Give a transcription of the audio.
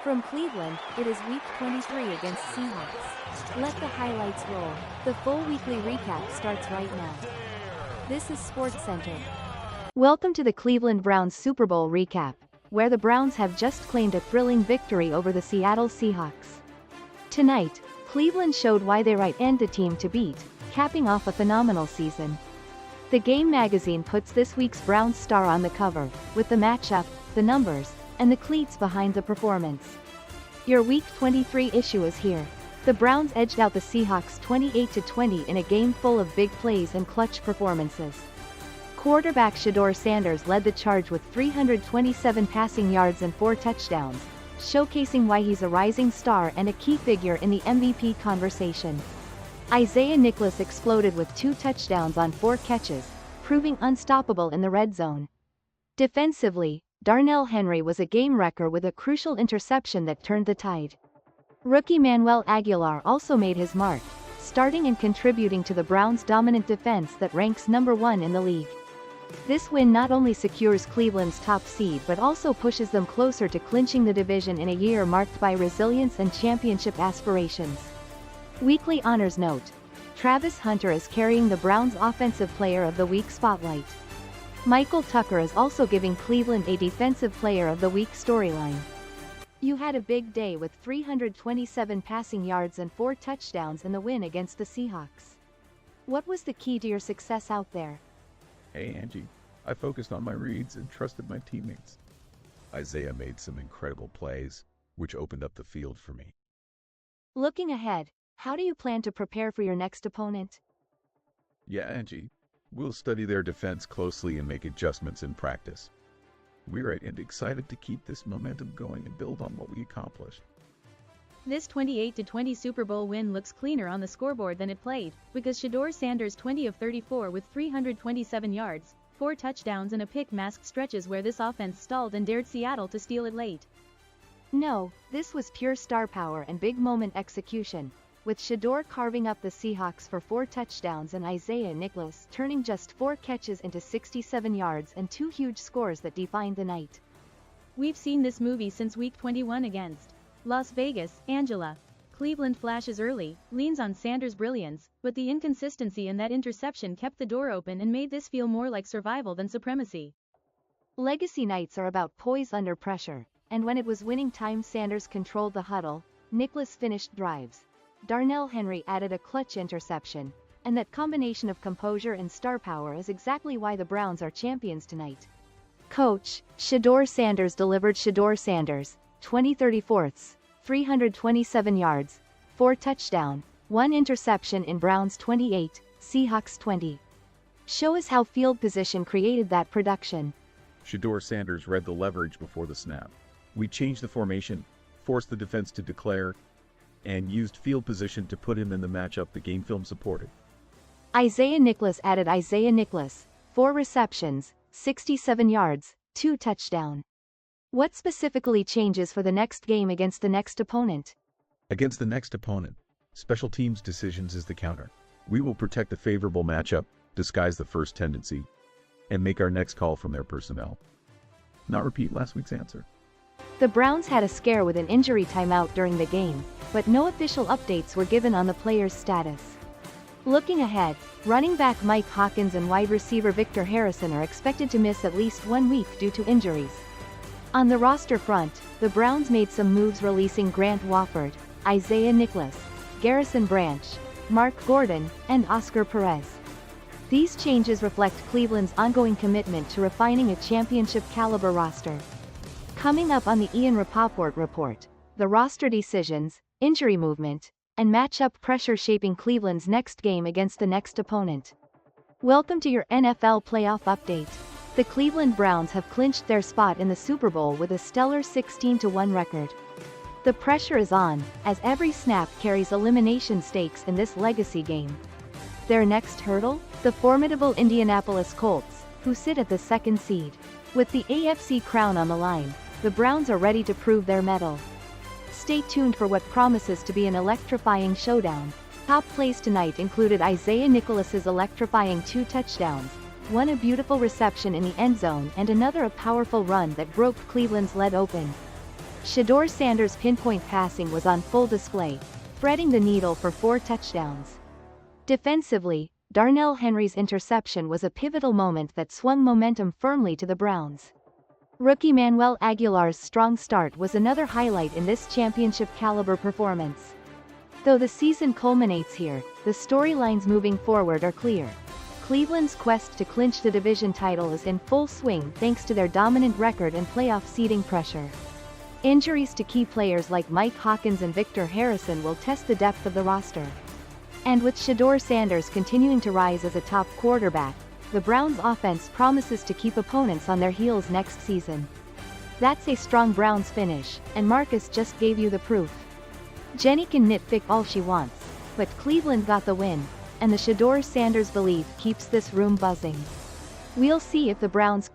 From Cleveland, it is Week 23 against Seahawks. Let the highlights roll. The full weekly recap starts right now. This is SportsCenter. Welcome to the Cleveland Browns Super Bowl recap, where the Browns have just claimed a thrilling victory over the Seattle Seahawks. Tonight, Cleveland showed why they are the team to beat, capping off a phenomenal season. The Game magazine puts this week's Browns star on the cover, with the matchup, the numbers, and the cleats behind the performance. Your Week 23 issue is here. The Browns edged out the Seahawks 28-20 in a game full of big plays and clutch performances. Quarterback Shedeur Sanders led the charge with 327 passing yards and 4 touchdowns, showcasing why he's a rising star and a key figure in the MVP conversation. Isaiah Nicholas exploded with 2 touchdowns on 4 catches, proving unstoppable in the red zone. Defensively, Darnell Henry was a game-wrecker with a crucial interception that turned the tide. Rookie Manuel Aguilar also made his mark, starting and contributing to the Browns' dominant defense that ranks number 1 in the league. This win not only secures Cleveland's top seed but also pushes them closer to clinching the division in a year marked by resilience and championship aspirations. Weekly honors note: Travis Hunter is carrying the Browns' Offensive Player of the Week spotlight. Michael Tucker is also giving Cleveland a Defensive Player of the Week storyline. You had a big day with 327 passing yards and 4 touchdowns in the win against the Seahawks. What was the key to your success out there? Hey Angie, I focused on my reads and trusted my teammates. Isaiah made some incredible plays, which opened up the field for me. Looking ahead, how do you plan to prepare for your next opponent? Yeah, Angie, we'll study their defense closely and make adjustments in practice. We're excited to keep this momentum going and build on what we accomplished. This 28-20 Super Bowl win looks cleaner on the scoreboard than it played, because Shedeur Sanders 20 of 34 with 327 yards, 4 touchdowns and a pick masked stretches where this offense stalled and dared Seattle to steal it late. No, this was pure star power and big moment execution, with Shedeur carving up the Seahawks for 4 touchdowns and Isaiah Nicholas turning just 4 catches into 67 yards and 2 huge scores that defined the night. We've seen this movie since Week 21 against Las Vegas. Angela. Cleveland flashes early, leans on Sanders' brilliance, but the inconsistency in that interception kept the door open and made this feel more like survival than supremacy. Legacy nights are about poise under pressure, and when it was winning time, Sanders controlled the huddle, Nicholas finished drives. Darnell Henry added a clutch interception, and that combination of composure and star power is exactly why the Browns are champions tonight. Coach, Shedeur Sanders delivered. Shedeur Sanders, 20-34, 327 yards, 4 touchdown, 1 interception in Browns 28, Seahawks 20. Show us how field position created that production. Shedeur Sanders read the leverage before the snap. We changed the formation, forced the defense to declare, and used field position to put him in the matchup the game film supported. Isaiah Nicholas added. Isaiah Nicholas, 4 receptions, 67 yards, 2 touchdown. What specifically changes for the next game against the next opponent? Against the next opponent, special teams decisions is the counter. We will protect the favorable matchup, disguise the first tendency, and make our next call from their personnel. Not repeat last week's answer. The Browns had a scare with an injury timeout during the game, but no official updates were given on the player's status. Looking ahead, running back Mike Hawkins and wide receiver Victor Harrison are expected to miss at least 1 week due to injuries. On the roster front, the Browns made some moves, releasing Grant Wofford, Isaiah Nicholas, Garrison Branch, Mark Gordon, and Oscar Perez. These changes reflect Cleveland's ongoing commitment to refining a championship-caliber roster. Coming up on the RAPOPORT report, the roster decisions, injury movement, and matchup pressure shaping Cleveland's next game against the next opponent. Welcome to your NFL playoff update. The Cleveland Browns have clinched their spot in the Super Bowl with a stellar 16-1 record. The pressure is on, as every snap carries elimination stakes in this legacy game. Their next hurdle? The formidable Indianapolis Colts, who sit at the 2nd seed. With the AFC crown on the line, the Browns are ready to prove their mettle. Stay tuned for what promises to be an electrifying showdown. Top plays tonight included Isaiah Nicholas's electrifying 2 touchdowns, one a beautiful reception in the end zone and another a powerful run that broke Cleveland's lead open. Shedeur Sanders' pinpoint passing was on full display, threading the needle for 4 touchdowns. Defensively, Darnell Henry's interception was a pivotal moment that swung momentum firmly to the Browns. Rookie Manuel Aguilar's strong start was another highlight in this championship-caliber performance. Though the season culminates here, the storylines moving forward are clear. Cleveland's quest to clinch the division title is in full swing thanks to their dominant record and playoff seeding pressure. Injuries to key players like Mike Hawkins and Victor Harrison will test the depth of the roster. And with Shedeur Sanders continuing to rise as a top quarterback, the Browns' offense promises to keep opponents on their heels next season. That's a strong Browns finish, and Marcus just gave you the proof. Jenny can nitpick all she wants, but Cleveland got the win, and the Shedeur Sanders belief keeps this room buzzing. We'll see if the Browns